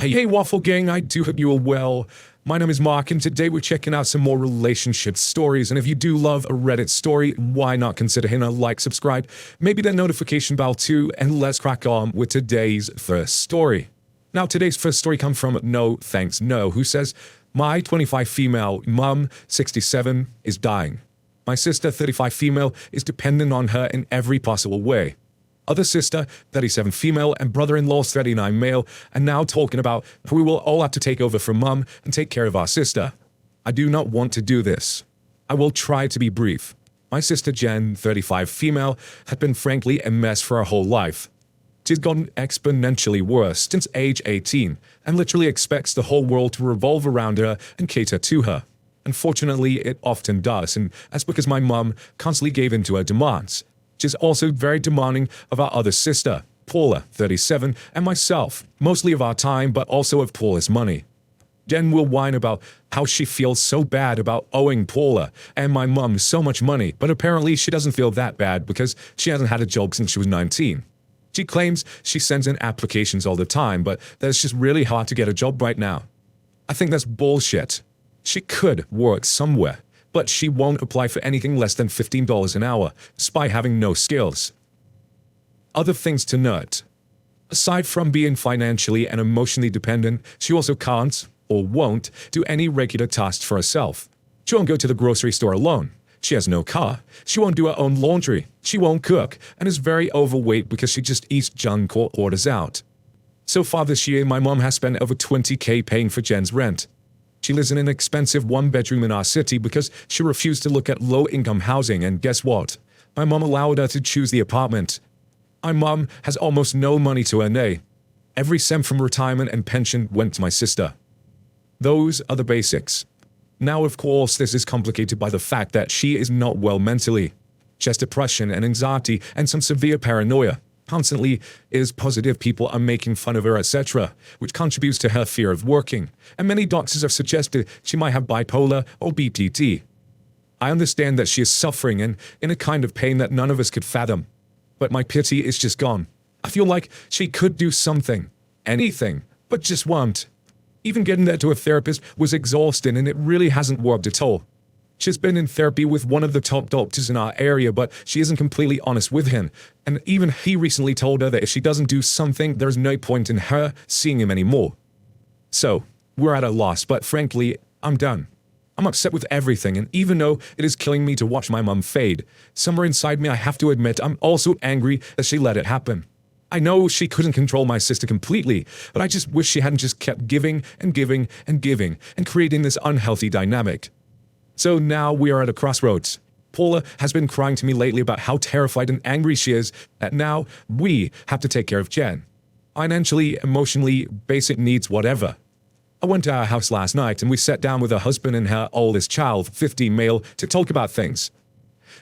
Hey, Waffle Gang, I do hope you are well. My name is Mark, and today we're checking out some more relationship stories. And if you do love a Reddit story, why not consider hitting a like, subscribe, maybe that notification bell too, and let's crack on with today's first story. Now, today's first story comes from No Thanks No, who says, my 25 female mum, 67, is dying. My sister, 35 female, is dependent on her in every possible way. Other sister, 37 female, and brother-in-law, 39 male, and now talking about we will all have to take over from mum and take care of our sister. I do not want to do this. I will try to be brief. My sister Jen, 35 female, had been frankly a mess for her whole life. She's gotten exponentially worse since age 18, and literally expects the whole world to revolve around her and cater to her. Unfortunately, it often does, and that's because my mum constantly gave in to her demands. She's also very demanding of our other sister, Paula, 37, and myself, mostly of our time, but also of Paula's money. Jen will whine about how she feels so bad about owing Paula and my mum so much money, but apparently she doesn't feel that bad because she hasn't had a job since she was 19. She claims she sends in applications all the time, but that it's just really hard to get a job right now. I think that's bullshit. She could work somewhere, but she won't apply for anything less than $15 an hour, despite having no skills. Other things to note. Aside from being financially and emotionally dependent, she also can't, or won't, do any regular tasks for herself. She won't go to the grocery store alone. She has no car. She won't do her own laundry. She won't cook, and is very overweight because she just eats junk or orders out. So far this year, my mom has spent over $20K paying for Jen's rent. She lives in an expensive one-bedroom in our city because she refused to look at low-income housing, and guess what? My mom allowed her to choose the apartment. My mom has almost no money to her name. Every cent from retirement and pension went to my sister. Those are the basics. Now, of course, this is complicated by the fact that she is not well mentally. She has depression and anxiety and some severe paranoia. Constantly is positive people are making fun of her, etc., which contributes to her fear of working, and many doctors have suggested she might have bipolar or BPD. I understand that she is suffering and in a kind of pain that none of us could fathom, but my pity is just gone. I feel like she could do something, anything, but just won't. Even getting there to a therapist was exhausting, and it really hasn't worked at all. She's been in therapy with one of the top doctors in our area, but she isn't completely honest with him. And even he recently told her that if she doesn't do something, there's no point in her seeing him anymore. So, we're at a loss, but frankly, I'm done. I'm upset with everything, and even though it is killing me to watch my mum fade, somewhere inside me I have to admit I'm also angry that she let it happen. I know she couldn't control my sister completely, but I just wish she hadn't just kept giving and giving and giving and creating this unhealthy dynamic. So now we are at a crossroads. Paula has been crying to me lately about how terrified and angry she is that now we have to take care of Jen. Financially, emotionally, basic needs, whatever. I went to our house last night and we sat down with her husband and her oldest child, 15 male, to talk about things.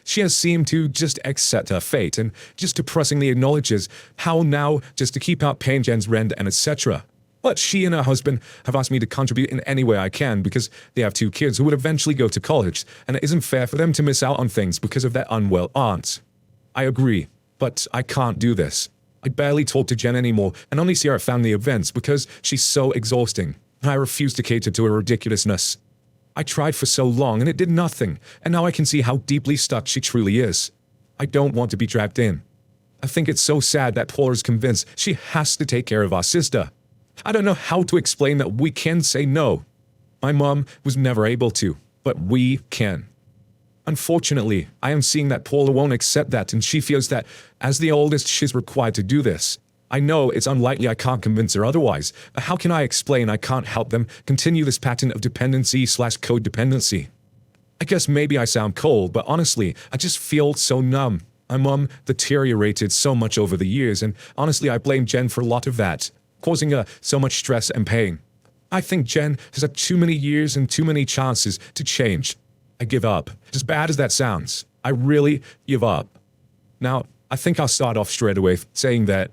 She has seemed to just accept her fate and just depressingly acknowledges how now just to keep out paying Jen's rent and etc. But she and her husband have asked me to contribute in any way I can because they have 2 kids who would eventually go to college, and it isn't fair for them to miss out on things because of their unwell aunt. I agree, but I can't do this. I barely talk to Jen anymore and only see her at family events because she's so exhausting, and I refuse to cater to her ridiculousness. I tried for so long and it did nothing, and now I can see how deeply stuck she truly is. I don't want to be dragged in. I think it's so sad that Paula is convinced she has to take care of our sister. I don't know how to explain that we can say no. My mom was never able to, but we can. Unfortunately, I am seeing that Paula won't accept that, and she feels that, as the oldest, she's required to do this. I know it's unlikely I can't convince her otherwise, but how can I explain I can't help them continue this pattern of dependency/codependency? I guess maybe I sound cold, but honestly, I just feel so numb. My mom deteriorated so much over the years, and honestly, I blame Jen for a lot of that, causing her so much stress and pain. I think Jen has had too many years and too many chances to change. I give up. As bad as that sounds, I really give up. Now, I think I'll start off straight away saying that,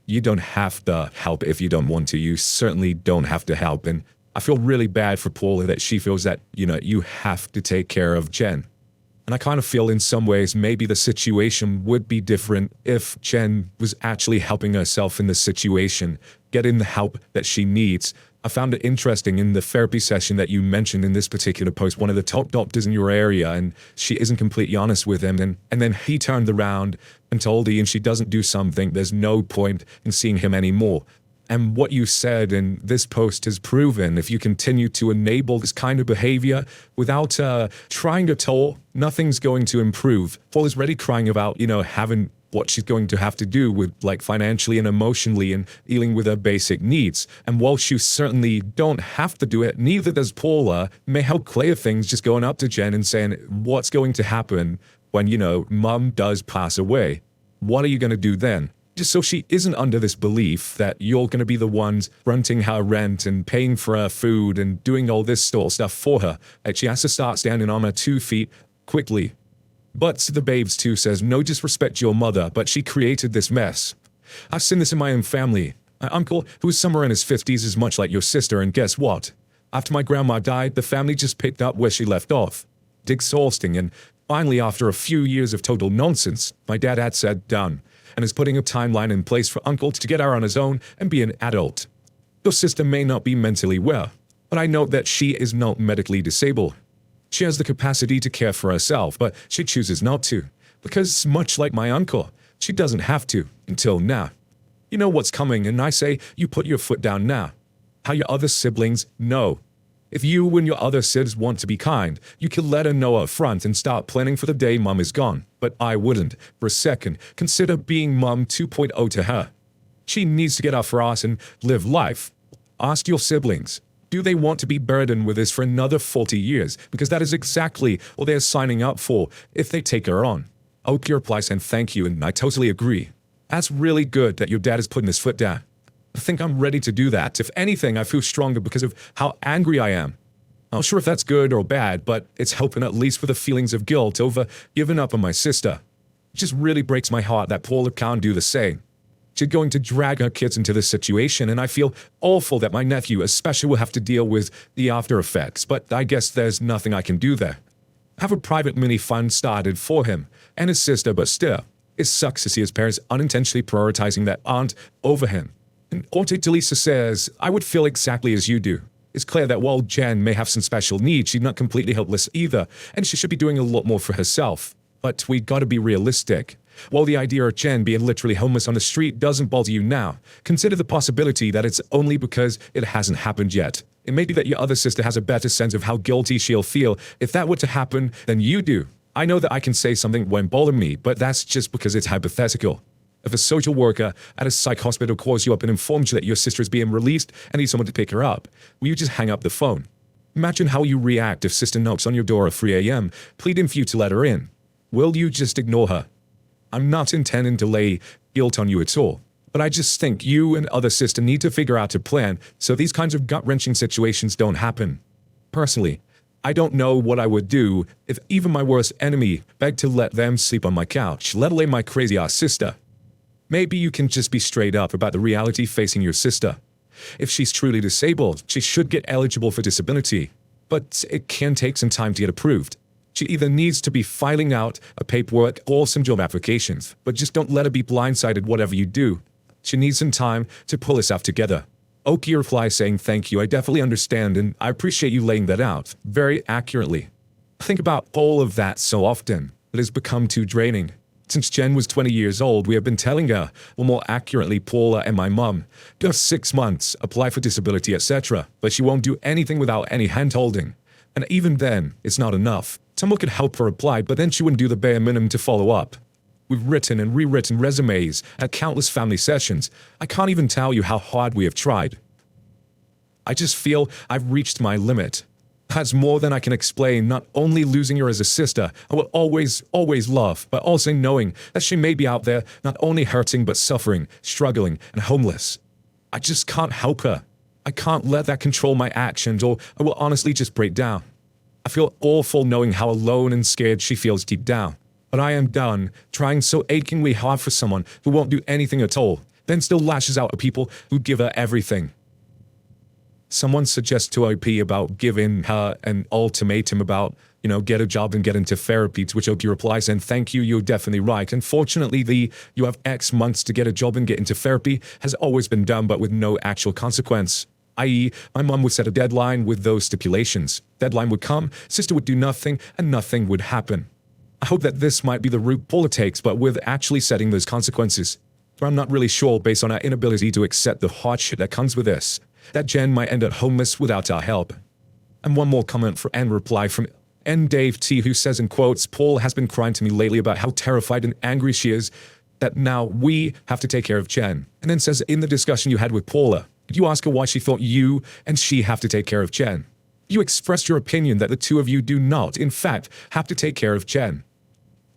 you don't have to help if you don't want to. You certainly don't have to help. And I feel really bad for Paula that she feels that, you have to take care of Jen. And I kind of feel in some ways maybe the situation would be different if Jen was actually helping herself in this situation, getting the help that she needs. I found it interesting in the therapy session that you mentioned in this particular post, one of the top doctors in your area, and she isn't completely honest with him. And then he turned around and told her, and she doesn't do something, there's no point in seeing him anymore. And what you said in this post has proven if you continue to enable this kind of behavior without trying at all, nothing's going to improve. Paul is already crying about, having what she's going to have to do with like financially and emotionally and dealing with her basic needs. And while you certainly don't have to do it, neither does Paula. May help clear things just going up to Jen and saying, what's going to happen when, mom does pass away? What are you going to do then? Just so she isn't under this belief that you're going to be the ones fronting her rent and paying for her food and doing all this sort of stuff for her. That she has to start standing on her 2 feet quickly. But the babes too says, no disrespect to your mother, but she created this mess. I've seen this in my own family. My uncle, who is somewhere in his 50s, is much like your sister, and guess what? After my grandma died, the family just picked up where she left off. Exhausting, and finally, after a few years of total nonsense, my dad had said done, and is putting a timeline in place for Uncle to get her on his own and be an adult. Your sister may not be mentally well, but I note that she is not medically disabled. She has the capacity to care for herself, but she chooses not to, because much like my uncle, she doesn't have to, until now. You know what's coming, and I say you put your foot down now. How your other siblings know. If you and your other siblings want to be kind, you can let her know up front and start planning for the day mom is gone. But I wouldn't, for a second, consider being mom 2.0 to her. She needs to get off her ass and live life. Ask your siblings, do they want to be burdened with this for another 40 years? Because that is exactly what they're signing up for if they take her on. Oki replies and thank you, and I totally agree. That's really good that your dad is putting his foot down. I think I'm ready to do that. If anything, I feel stronger because of how angry I am. I'm not sure if that's good or bad, but it's helping at least with the feelings of guilt over giving up on my sister. It just really breaks my heart that Paula can't do the same. She's going to drag her kids into this situation, and I feel awful that my nephew especially will have to deal with the after effects, but I guess there's nothing I can do there. I have a private mini fund started for him and his sister, but still, it sucks to see his parents unintentionally prioritizing their aunt over him. And Orte Delisa says, I would feel exactly as you do. It's clear that while Jen may have some special needs, she's not completely helpless either, and she should be doing a lot more for herself. But we gotta be realistic. While the idea of Jen being literally homeless on the street doesn't bother you now, consider the possibility that it's only because it hasn't happened yet. It may be that your other sister has a better sense of how guilty she'll feel if that were to happen than you do. I know that I can say something won't bother me, but that's just because it's hypothetical. If a social worker at a psych hospital calls you up and informs you that your sister is being released and needs someone to pick her up, will you just hang up the phone? Imagine how you react if sister knocks on your door at 3 a.m., pleading for you to let her in. Will you just ignore her? I'm not intending to lay guilt on you at all, but I just think you and other sister need to figure out a plan so these kinds of gut-wrenching situations don't happen. Personally, I don't know what I would do if even my worst enemy begged to let them sleep on my couch, let alone my crazy-ass sister. Maybe you can just be straight up about the reality facing your sister. If she's truly disabled, she should get eligible for disability, but it can take some time to get approved. She either needs to be filing out a paperwork or some job applications, but just don't let her be blindsided whatever you do. She needs some time to pull herself together. Oki replies saying thank you, I definitely understand and I appreciate you laying that out very accurately. I think about all of that so often, it has become too draining. Since Jen was 20 years old, we have been telling her, or more accurately Paula and my mum, give her 6 months, apply for disability, etc. But she won't do anything without any hand-holding. And even then, it's not enough. Someone could help her apply, but then she wouldn't do the bare minimum to follow up. We've written and rewritten resumes at countless family sessions. I can't even tell you how hard we have tried. I just feel I've reached my limit. That's more than I can explain, not only losing her as a sister, I will always love, but also knowing that she may be out there not only hurting but suffering, struggling, and homeless. I just can't help her. I can't let that control my actions or I will honestly just break down. I feel awful knowing how alone and scared she feels deep down. But I am done trying so achingly hard for someone who won't do anything at all, then still lashes out at people who give her everything. Someone suggests to OP about giving her an ultimatum about get a job and get into therapy, to which Opie replies, and thank you, you're definitely right. Unfortunately, you have X months to get a job and get into therapy has always been done, but with no actual consequence. I.e., my mom would set a deadline with those stipulations. Deadline would come, sister would do nothing, and nothing would happen. I hope that this might be the route Paula takes, but with actually setting those consequences. But I'm not really sure, based on our inability to accept the hardship that comes with this, that Jen might end up homeless without our help. And one more comment and reply from N. Dave T, who says in quotes, Paul has been crying to me lately about how terrified and angry she is that now we have to take care of Jen. And then says, in the discussion you had with Paula, did you ask her why she thought you and she have to take care of Jen? You expressed your opinion that the two of you do not, in fact, have to take care of Jen.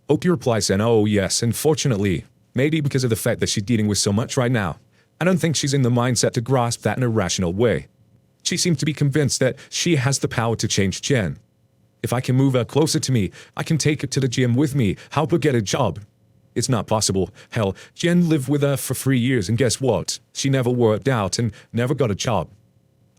Opie replies saying, oh yes, unfortunately, maybe because of the fact that she's dealing with so much right now. I don't think she's in the mindset to grasp that in a rational way. She seems to be convinced that she has the power to change Jen. If I can move her closer to me, I can take her to the gym with me, help her get a job. It's not possible. Hell, Jen lived with her for 3 years, and guess what? She never worked out and never got a job.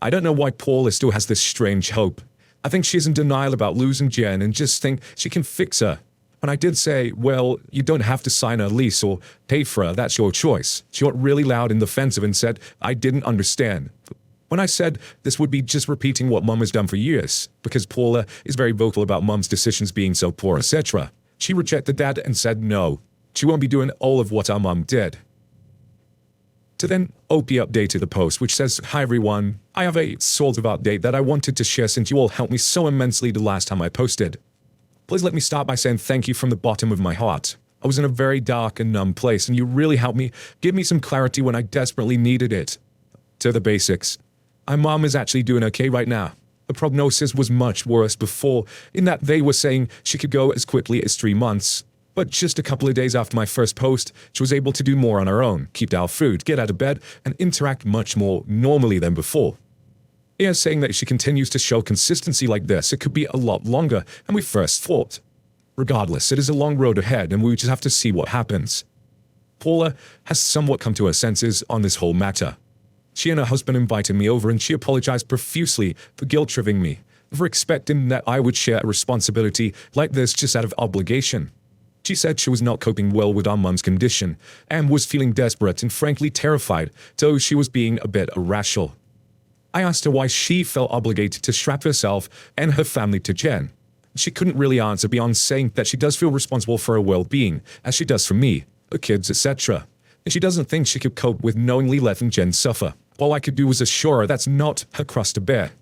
I don't know why Paula still has this strange hope. I think she's in denial about losing Jen and just think she can fix her. When I did say, well, you don't have to sign a lease or pay for her, that's your choice, she got really loud and defensive and said, I didn't understand. When I said this would be just repeating what Mum has done for years, because Paula is very vocal about Mum's decisions being so poor, etc., she rejected that and said no, she won't be doing all of what our mum did. To then, Opie updated the post, which says, hi everyone, I have a sort of update that I wanted to share since you all helped me so immensely the last time I posted. Please let me start by saying thank you from the bottom of my heart. I was in a very dark and numb place, and you really helped me give me some clarity when I desperately needed it. To the basics. My mom is actually doing okay right now. The prognosis was much worse before, in that they were saying she could go as quickly as 3 months. But just a couple of days after my first post, she was able to do more on her own, keep down food, get out of bed, and interact much more normally than before. He is saying that if she continues to show consistency like this, it could be a lot longer than we first thought. Regardless, it is a long road ahead, and we just have to see what happens. Paula has somewhat come to her senses on this whole matter. She and her husband invited me over, and she apologized profusely for guilt-tripping me, for expecting that I would share a responsibility like this just out of obligation. She said she was not coping well with our mum's condition, and was feeling desperate and frankly terrified, though she was being a bit irrational. I asked her why she felt obligated to strap herself and her family to Jen. She couldn't really answer beyond saying that she does feel responsible for her well-being, as she does for me, her kids, etc. And she doesn't think she could cope with knowingly letting Jen suffer. All I could do was assure her that's not her cross to bear.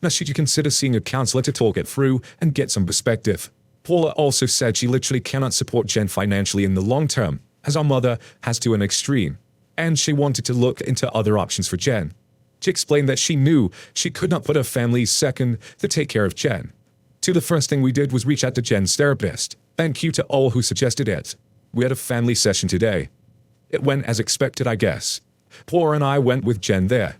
Now, should you consider seeing a counselor to talk it through and get some perspective? Paula also said she literally cannot support Jen financially in the long term, as our mother has to an extreme, and she wanted to look into other options for Jen. She explained that she knew she could not put her family second to take care of Jen. So the first thing we did was reach out to Jen's therapist. Thank you to all who suggested it. We had a family session today. It went as expected, I guess. Paula and I went with Jen there.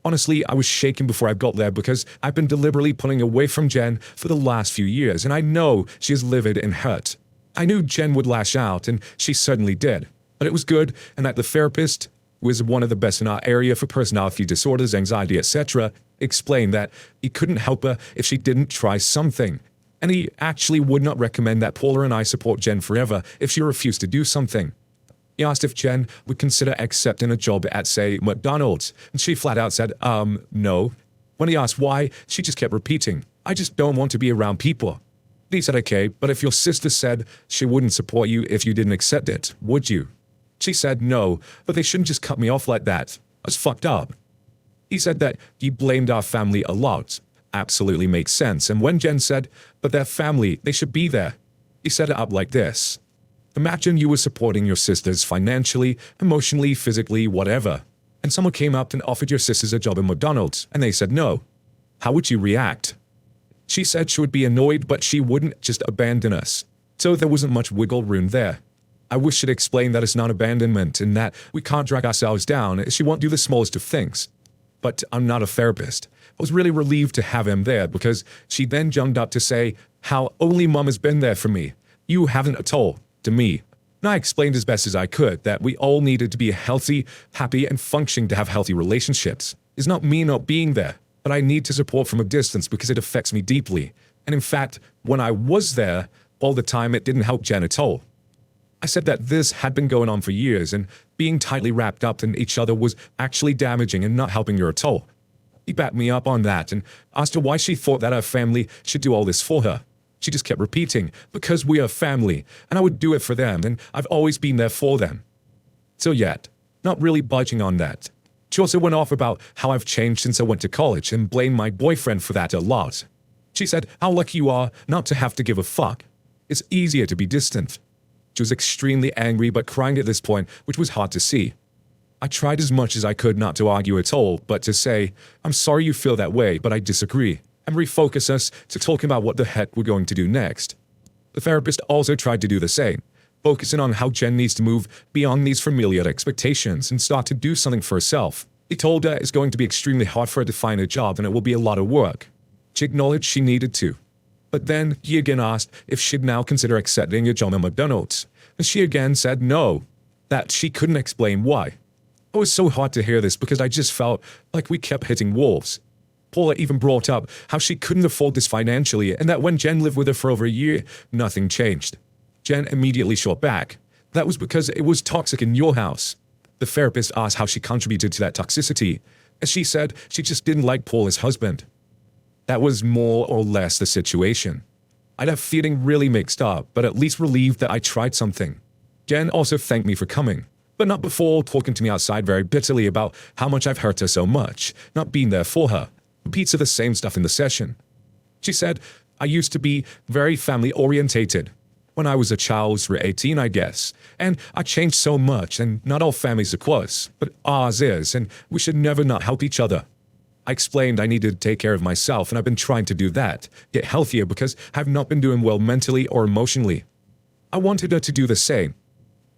Honestly, I was shaking before I got there because I've been deliberately pulling away from Jen for the last few years, and I know she is livid and hurt. I knew Jen would lash out, and she certainly did. But it was good, and that the therapist, who is one of the best in our area for personality disorders, anxiety, etc., explained that he couldn't help her if she didn't try something. And he actually would not recommend that Paula and I support Jen forever if she refused to do something. He asked if Jen would consider accepting a job at, say, McDonald's, and she flat out said, no. When he asked why, she just kept repeating, I just don't want to be around people. He said, okay, but if your sister said she wouldn't support you if you didn't accept it, would you? She said, no, but they shouldn't just cut me off like that. That's fucked up. He said that he blamed our family a lot. Absolutely makes sense. And when Jen said, but their family, they should be there, he set it up like this. Imagine you were supporting your sisters financially, emotionally, physically, whatever, and someone came up and offered your sisters a job in McDonald's, and they said no. How would you react? She said she would be annoyed, but she wouldn't just abandon us. So there wasn't much wiggle room there. I wish she'd explain that it's not abandonment and that we can't drag ourselves down, as she won't do the smallest of things. But I'm not a therapist. I was really relieved to have him there because she then jumped up to say how only Mum has been there for me. You haven't at all. To me. And I explained as best as I could that we all needed to be healthy, happy, and functioning to have healthy relationships. It's not me not being there, but I need to support from a distance because it affects me deeply. And in fact, when I was there all the time, it didn't help Jen at all. I said that this had been going on for years, and being tightly wrapped up in each other was actually damaging and not helping her at all. He backed me up on that and asked her why she thought that her family should do all this for her. She just kept repeating, because we are family, and I would do it for them, and I've always been there for them. So yet, not really budging on that. She also went off about how I've changed since I went to college and blamed my boyfriend for that a lot. She said how lucky you are not to have to give a fuck. It's easier to be distant. She was extremely angry but crying at this point, which was hard to see. I tried as much as I could not to argue at all, but to say, I'm sorry you feel that way, but I disagree, and refocus us to talking about what the heck we're going to do next. The therapist also tried to do the same, focusing on how Jen needs to move beyond these familiar expectations and start to do something for herself. He told her it's going to be extremely hard for her to find a job and it will be a lot of work. She acknowledged she needed to. But then he again asked if she'd now consider accepting a job at McDonald's, and she again said no, that she couldn't explain why. It was so hard to hear this because I just felt like we kept hitting walls. Paula even brought up how she couldn't afford this financially and that when Jen lived with her for over a year, nothing changed. Jen immediately shot back. That was because it was toxic in your house. The therapist asked how she contributed to that toxicity, and she said she just didn't like Paula's husband. That was more or less the situation. I left feeling really mixed up, but at least relieved that I tried something. Jen also thanked me for coming, but not before talking to me outside very bitterly about how much I've hurt her so much, not being there for her. Repeats of the same stuff in the session. She said, I used to be very family-orientated. When I was a child, through 18, I guess, and I changed so much, and not all families are close, but ours is, and we should never not help each other. I explained I needed to take care of myself, and I've been trying to do that, get healthier because I've not been doing well mentally or emotionally. I wanted her to do the same.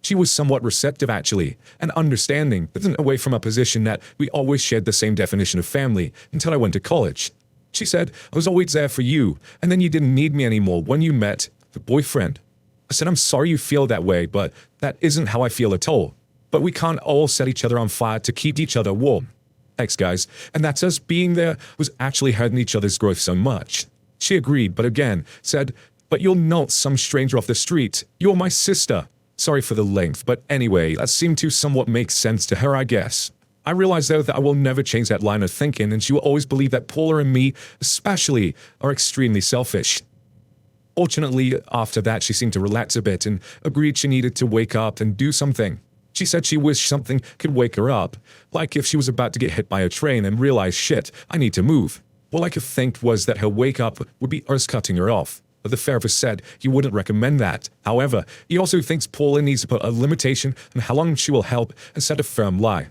She was somewhat receptive, actually, and understanding, but then away from a position that we always shared the same definition of family until I went to college. She said, I was always there for you, and then you didn't need me anymore when you met the boyfriend. I said, I'm sorry you feel that way, but that isn't how I feel at all. But we can't all set each other on fire to keep each other warm. Thanks, guys. And that's us being there was actually hurting each other's growth so much. She agreed, but again, said, but you're not some stranger off the street. You're my sister. Sorry for the length, but anyway, that seemed to somewhat make sense to her, I guess. I realized, though, that I will never change that line of thinking, and she will always believe that Paula and me, especially, are extremely selfish. Fortunately, after that, she seemed to relax a bit and agreed she needed to wake up and do something. She said she wished something could wake her up, like if she was about to get hit by a train and realize, shit, I need to move. All I could think was that her wake up would be us cutting her off. But the therapist said he wouldn't recommend that. However, he also thinks Paula needs to put a limitation on how long she will help and set a firm line.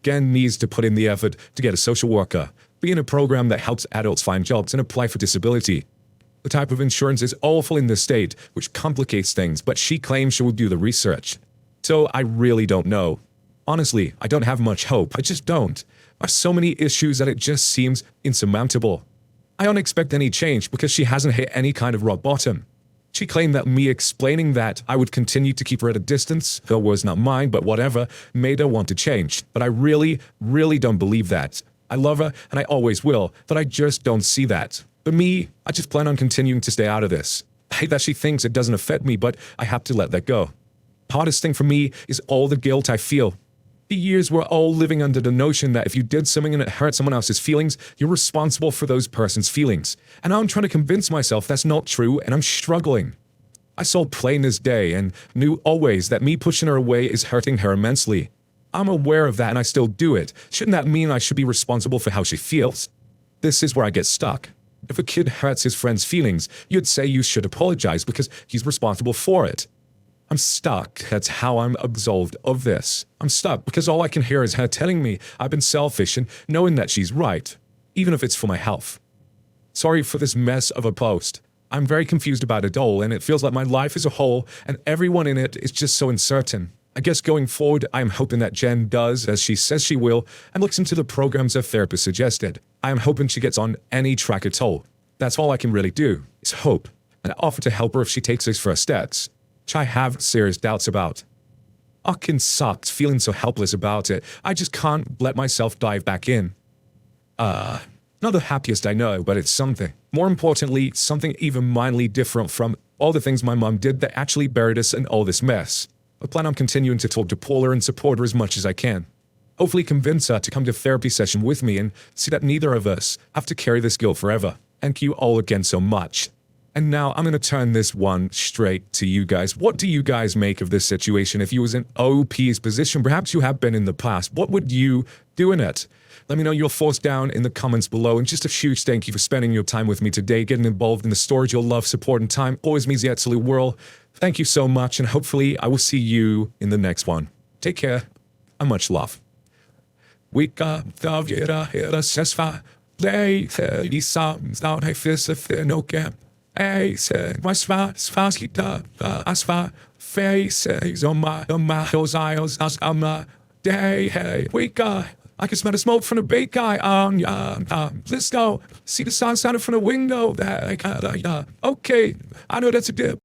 Jen needs to put in the effort to get a social worker, be in a program that helps adults find jobs and apply for disability. The type of insurance is awful in this state, which complicates things, but she claims she will do the research. So I really don't know. Honestly, I don't have much hope. I just don't. There are so many issues that it just seems insurmountable. I don't expect any change because she hasn't hit any kind of rock bottom. She claimed that me explaining that I would continue to keep her at a distance, her words not mine, but whatever, made her want to change. But I really, really don't believe that. I love her, and I always will, but I just don't see that. For me, I just plan on continuing to stay out of this. I hate that she thinks it doesn't affect me, but I have to let that go. The hardest thing for me is all the guilt I feel. For years, we're all living under the notion that if you did something and it hurt someone else's feelings, you're responsible for those person's feelings. And I'm trying to convince myself that's not true, and I'm struggling. I saw plain as day and knew always that me pushing her away is hurting her immensely. I'm aware of that and I still do it. Shouldn't that mean I should be responsible for how she feels? This is where I get stuck. If a kid hurts his friend's feelings, you'd say you should apologize because he's responsible for it. I'm stuck. That's how I'm absolved of this. I'm stuck because all I can hear is her telling me I've been selfish and knowing that she's right, even if it's for my health. Sorry for this mess of a post. I'm very confused about it all, and it feels like my life as a whole and everyone in it is just so uncertain. I guess going forward, I am hoping that Jen does, as she says she will, and looks into the programs her therapist suggested. I am hoping she gets on any track at all. That's all I can really do, is hope, and offer to help her if she takes those first steps, which I have serious doubts about. Fucking sucks feeling so helpless about it. I just can't let myself dive back in. Not the happiest I know, but it's something. More importantly, something even mildly different from all the things my mom did that actually buried us in all this mess. I plan on continuing to talk to Paula and support her as much as I can. Hopefully convince her to come to a therapy session with me and see that neither of us have to carry this guilt forever. Thank you all again so much. And now I'm going to turn this one straight to you guys. What do you guys make of this situation? If you was in OP's position, perhaps you have been in the past, what would you do in it? Let me know your thoughts down in the comments below. And just a huge thank you for spending your time with me today, getting involved in the stories. Your love, support, and time always means the absolute world. Thank you so much, and hopefully I will see you in the next one. Take care, and much love. We got the vida here says fire. Play these songs out I fist if they're no gap. Hey, say my fast guitar, as far faces on my hills, I'm a day, hey, we got. I can smell the smoke from the bait guy on let's go. See the sun shining from the window. Okay, I know that's a dip.